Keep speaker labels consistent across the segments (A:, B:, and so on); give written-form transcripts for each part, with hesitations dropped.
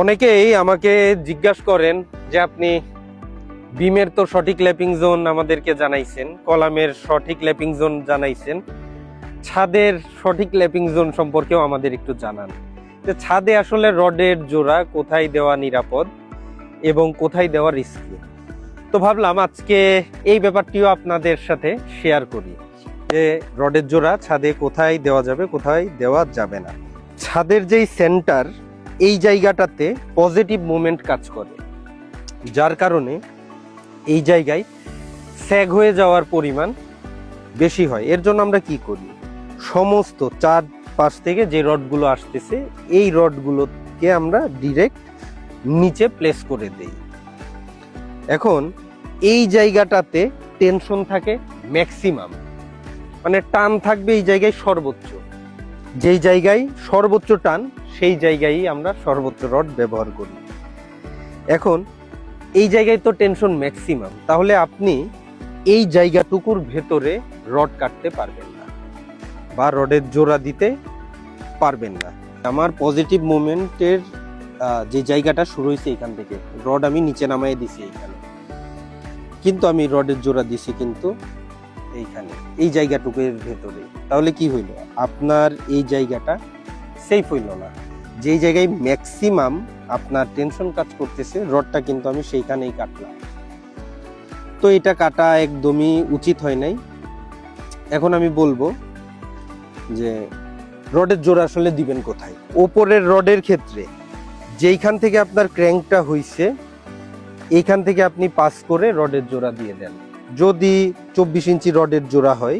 A: অনেকেই আমাকে জিজ্ঞাসা করেন যে আপনি বিমের তো সঠিক ল্যাপিং জোন আমাদেরকে জানাইছেন, কলামের সঠিক ল্যাপিং জোন জানাইছেন, ছাদের সঠিক ল্যাপিং জোন সম্পর্কেও আমাদের একটু জানান যে ছাদে আসলে রডের জোড়া কোথায় দেওয়া নিরাপদ এবং কোথায় দেওয়া রিস্কি। তো ভাবলাম আজকে এই ব্যাপারটিও আপনাদের সাথে শেয়ার করি যে রডের জোড়া ছাদে কোথায় দেওয়া যাবে, কোথায় দেওয়া যাবে না। ছাদের যেই সেন্টার, এই জায়গাটাতে পজিটিভ মুভমেন্ট কাজ করে, যার কারণে এই জায়গায় স্যাগ হয়ে যাওয়ার পরিমাণ বেশি হয়। এর জন্য আমরা কি করি, সমস্ত চার পাশ থেকে যে রডগুলো আসতেছে এই রডগুলোকে আমরা ডিরেক্ট নিচে প্লেস করে দেই। এখন এই জায়গাটাতে টেনশন থাকে ম্যাক্সিমাম, মানে টান থাকবে এই জায়গায় সর্বোচ্চ, যেই জায়গায় সর্বোচ্চ টান সেই জায়গায় আমরা সর্বোচ্চ রড ব্যবহার করি। এখন এই জায়গায় তো টেনশন ম্যাক্সিমাম, তাহলে আপনি এই জায়গাটুকুর ভেতরে রড কাটতে পারবেন না বা রডের জোড়া দিতে পারবেন না। আমার পজিটিভ মুভমেন্টের যে জায়গাটা শুরু হয়েছে এখান থেকে রড আমি নিচে নামাই দিছি এইখানে, কিন্তু আমি রডের জোড়া দিছি কিন্তু এইখানে, এই জায়গাটুকুর ভেতরে। তাহলে কি হইল, আপনার এই জায়গাটা সেফ হইল না। যেই জায়গায় ম্যাক্সিমাম আপনার টেনশন কাজ করতেছে রডটা কিন্তু আমি সেইখানেই কাটলাম। তো এটা কাটা একদমই উচিত হয় নাই। এখন আমি বলবো যে রডের জোড়া আসলে দিবেন কোথায়। ওপরের রডের ক্ষেত্রে যেইখান থেকে আপনার ক্র্যাঙ্কটা হইছে এইখান থেকে আপনি পাস করে রডের জোড়া দিয়ে দেন। যদি 24 ইঞ্চি রডের জোড়া হয়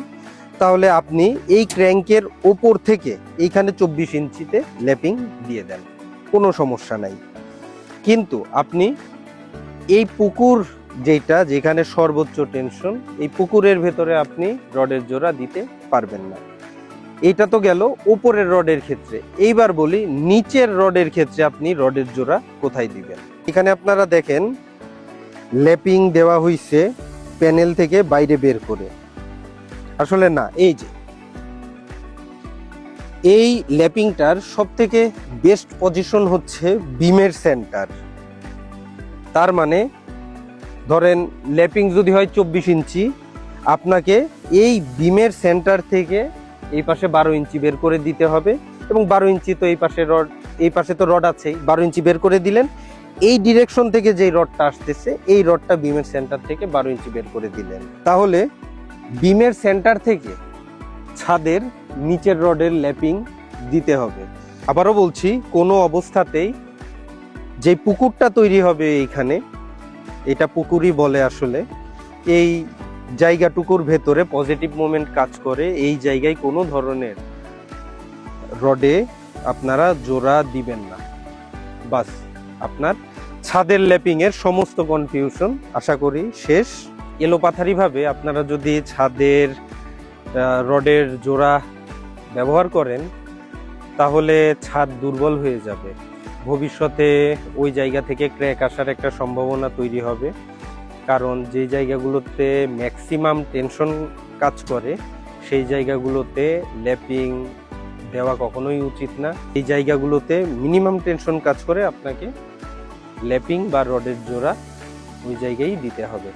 A: তাহলে আপনি এই ক্র্যাঙ্কের ওপর থেকে এইখানে 24 ইঞ্চিতে ল্যাপিং দিয়ে দেন, কোনো সমস্যা নাই। কিন্তু আপনি এই পুকুর যেটা, যেখানে সর্বোচ্চ টেনশন, এই পুকুরের ভেতরে আপনি রডের জোড়া দিতে পারবেন না। এটা তো গেল উপরের রডের ক্ষেত্রে। এইবার বলি নিচের রডের ক্ষেত্রে আপনি রডের জোড়া কোথায় দিবেন। এখানে আপনারা দেখেন ল্যাপিং দেওয়া হইছে প্যানেল থেকে বাইরে বের করে, আসলে না, এই যে এই ল্যাপিংটার সব থেকে বেস্ট পজিশন হচ্ছে বিমের সেন্টার। তার মানে ধরেন ল্যাপিং যদি হয় 24 ইঞ্চি, আপনাকে এই বিমের সেন্টার থেকে এই পাশে 12 ইঞ্চি বের করে দিতে হবে, এবং 12 ইঞ্চি তো এই পাশে রড, এই পাশে তো রড আছেই, 12 ইঞ্চি বের করে দিলেন। এই ডিরেকশন থেকে যেই রডটা আসতেছে এই রডটা বিমের সেন্টার থেকে 12 ইঞ্চি বের করে দিলেন। তাহলে বিমের সেন্টার থেকে ছাদের নিচের রডের ল্যাপিং দিতে হবে। আবারও বলছি, কোনো অবস্থাতেই যে পুকুরটা তৈরি হবে এইখানে, এটা পুকুরই বলে আসলে, এই জায়গাটুকুর ভেতরে পজিটিভ মোমেন্ট কাজ করে, এই জায়গায় কোনো ধরনের রডে আপনারা জোড়া দিবেন না। বাস, আপনার ছাদের ল্যাপিং এর সমস্ত কনফিউশন আশা করি শেষ। এলোপাথারিভাবে আপনারা যদি ছাদের রডের জোড়া ব্যবহার করেন তাহলে ছাদ দুর্বল হয়ে যাবে, ভবিষ্যতে ওই জায়গা থেকে ক্র্যাক আসার একটা সম্ভাবনা তৈরি হবে। কারণ যে জায়গাগুলোতে ম্যাক্সিমাম টেনশন কাজ করে সেই জায়গাগুলোতে ল্যাপিং দেওয়া কখনোই উচিত না। এই জায়গাগুলোতে মিনিমাম টেনশন কাজ করে আপনাকে ল্যাপিং বা রডের জোড়া ওই জায়গায় দিতে হবে।